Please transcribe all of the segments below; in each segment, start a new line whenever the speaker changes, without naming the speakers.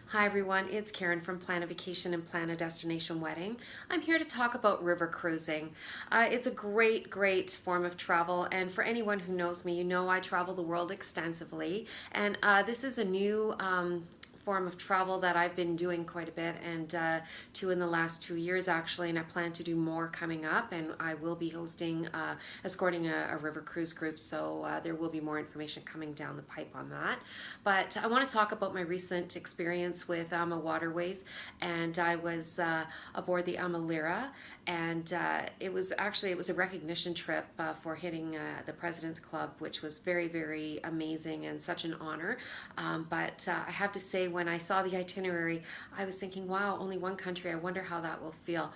Hi everyone, it's Karen from Plan a Vacation and Plan a Destination Wedding. I'm here to talk about river cruising. It's a great form of travel, and for anyone who knows me, you know I travel the world extensively, and this is a new form of travel that I've been doing quite a bit, and two in the last 2 years actually, and I plan to do more coming up, and I will be hosting, escorting a river cruise group, so there will be more information coming down the pipe on that. But I want to talk about my recent experience with Waterways, and I was aboard the AmaLyra, and it was a recognition trip for hitting the President's Club, which was very amazing and such an honor. But I have to say, when I saw the itinerary, I was thinking, wow, only one country, I wonder how that will feel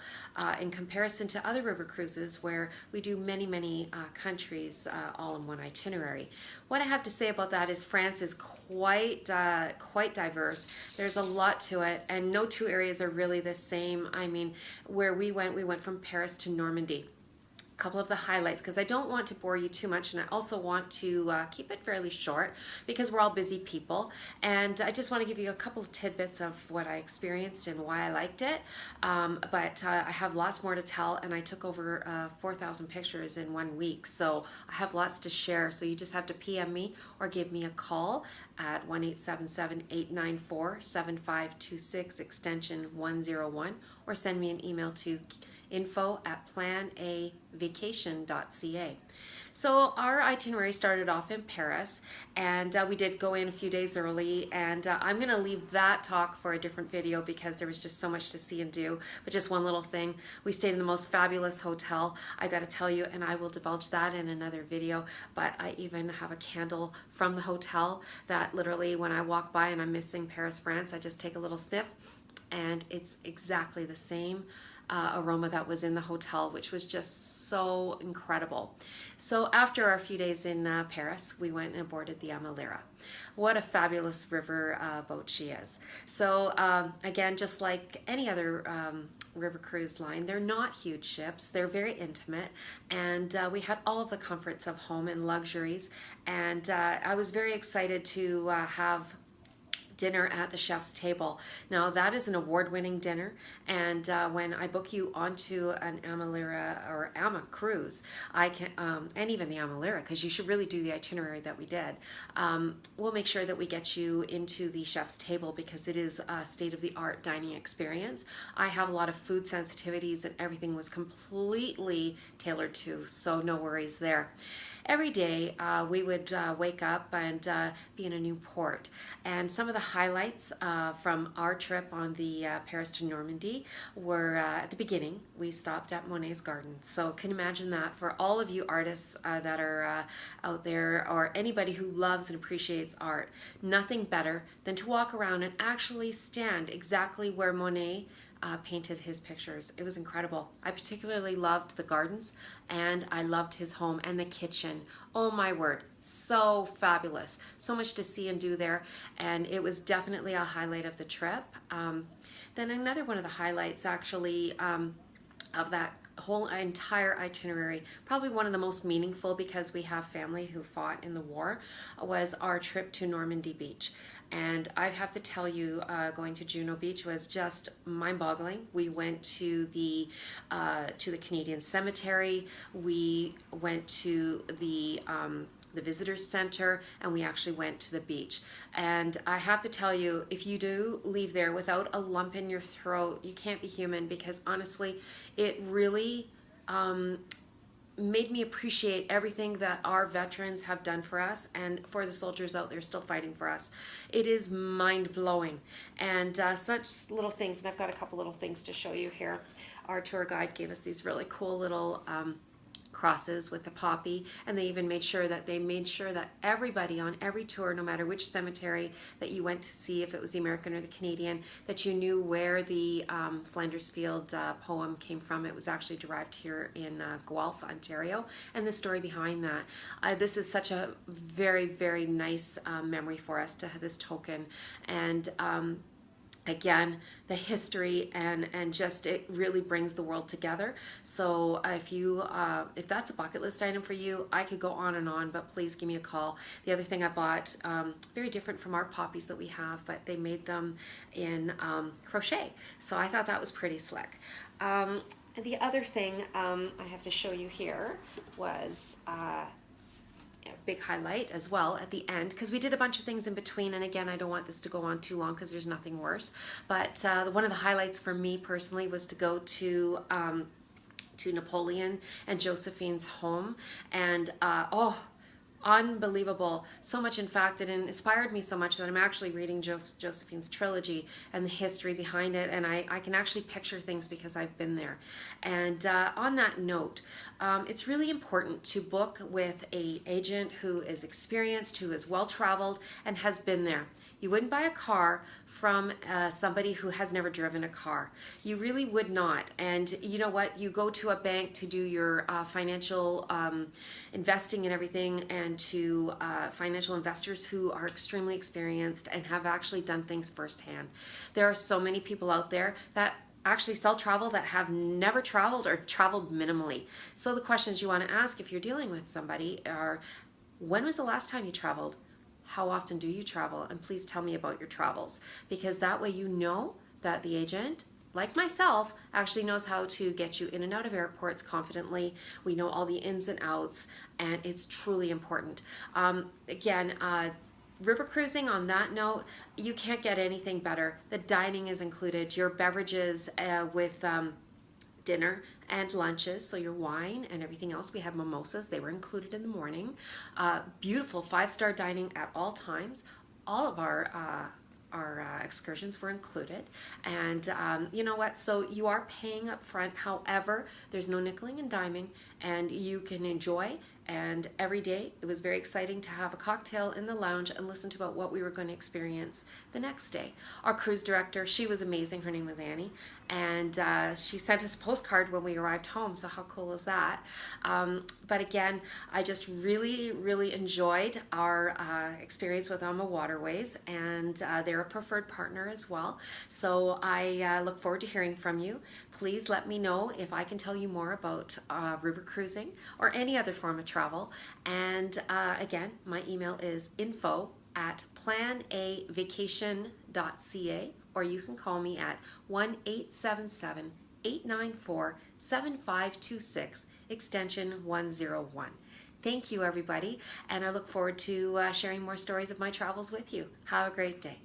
in comparison to other river cruises where we do many countries all in one itinerary. What I have to say about that is France is quite diverse. There's a lot to it, and no two areas are really the same. I mean, where we went from Paris to Normandy. Couple of the highlights, because I don't want to bore you too much, and I also want to keep it fairly short because we're all busy people, and I just want to give you a couple of tidbits of what I experienced and why I liked it. But I have lots more to tell, and I took over 4,000 pictures in 1 week, so I have lots to share. So you just have to PM me or give me a call at 1-877-894-7526 extension 101, or send me an email to info@planavacation.ca. So our itinerary started off in Paris, and we did go in a few days early, and I'm going to leave that talk for a different video because there was just so much to see and do. But just one little thing, we stayed in the most fabulous hotel, I got to tell you, and I will divulge that in another video. But I even have a candle from the hotel that literally, when I walk by and I'm missing Paris, France, I just take a little sniff, and it's exactly the same aroma that was in the hotel, which was just so incredible. So after our few days in Paris, we went and boarded the AmaLyra. What a fabulous river boat she is. So again, just like any other river cruise line, they're not huge ships. They're very intimate, and we had all of the comforts of home and luxuries, and I was very excited to have dinner at the chef's table. Now that is an award-winning dinner, and when I book you onto an AmaLyra or Ama cruise, I can, and even the AmaLyra, because you should really do the itinerary that we did. We'll make sure that we get you into the chef's table because it is a state-of-the-art dining experience. I have a lot of food sensitivities, and everything was completely tailored to, so no worries there. Every day we would wake up and be in a new port, and some of the highlights from our trip on the Paris to Normandy were at the beginning we stopped at Monet's garden. So can you imagine that for all of you artists that are out there, or anybody who loves and appreciates art, nothing better than to walk around and actually stand exactly where Monet painted his pictures. It was incredible. I particularly loved the gardens, and I loved his home and the kitchen. Oh my word, so fabulous. So much to see and do there, and it was definitely a highlight of the trip. Then another one of the highlights actually of that whole entire itinerary, probably one of the most meaningful because we have family who fought in the war, was our trip to Normandy Beach. And I have to tell you, going to Juno Beach was just mind-boggling. We went to the Canadian Cemetery. We went to the visitors center, and we actually went to the beach. And I have to tell you, if you do leave there without a lump in your throat, you can't be human, because honestly, it really made me appreciate everything that our veterans have done for us, and for the soldiers out there still fighting for us. It is mind-blowing, and such little things, and I've got a couple little things to show you here. Our tour guide gave us these really cool little crosses with the poppy, and they even made sure that everybody on every tour, no matter which cemetery that you went to see, if it was the American or the Canadian, that you knew where the Flanders Field poem came from. It was actually derived here in Guelph, Ontario, and the story behind that. This is such a very nice memory for us to have this token, and again, the history and just it really brings the world together. So if that's a bucket list item for you, I could go on and on, but please give me a call. The other thing I bought, very different from our poppies that we have, but they made them in crochet, so I thought that was pretty slick. And the other thing I have to show you here was big highlight as well at the end, because we did a bunch of things in between, and again, I don't want this to go on too long because there's nothing worse, but one of the highlights for me personally was to go to Napoleon and Josephine's home, and oh, unbelievable. So much, in fact, it inspired me so much that I'm actually reading Josephine's trilogy and the history behind it, and I can actually picture things because I've been there. And on that note, it's really important to book with an agent who is experienced, who is well-traveled, and has been there. You wouldn't buy a car from somebody who has never driven a car. You really would not. And you know what? You go to a bank to do your financial investing and everything, and to financial investors who are extremely experienced and have actually done things firsthand. There are so many people out there that actually sell travel that have never traveled or traveled minimally. So the questions you want to ask if you're dealing with somebody are, when was the last time you traveled? How often do you travel? And please tell me about your travels, because that way you know that the agent, like myself, actually knows how to get you in and out of airports confidently. We know all the ins and outs, and it's truly important. Again, river cruising, on that note, you can't get anything better. The dining is included, your beverages with dinner and lunches, so your wine and everything else. We have mimosas, they were included in the morning. Beautiful 5-star dining at all times. All of our excursions were included, and you know what, so you are paying up front. However, there's no nickeling and diming, and you can enjoy. And every day it was very exciting to have a cocktail in the lounge and listen to about what we were going to experience the next day. Our cruise director, she was amazing. Her name was Annie, and she sent us a postcard when we arrived home, so how cool is that? But again, I just really enjoyed our experience with Ama Waterways, and they're a preferred partner as well. So I look forward to hearing from you. Please let me know if I can tell you more about river cruising or any other form of travel. And again, my email is info@planavacation.ca, or you can call me at 1-877-894-7526, extension 101. Thank you, everybody, and I look forward to sharing more stories of my travels with you. Have a great day.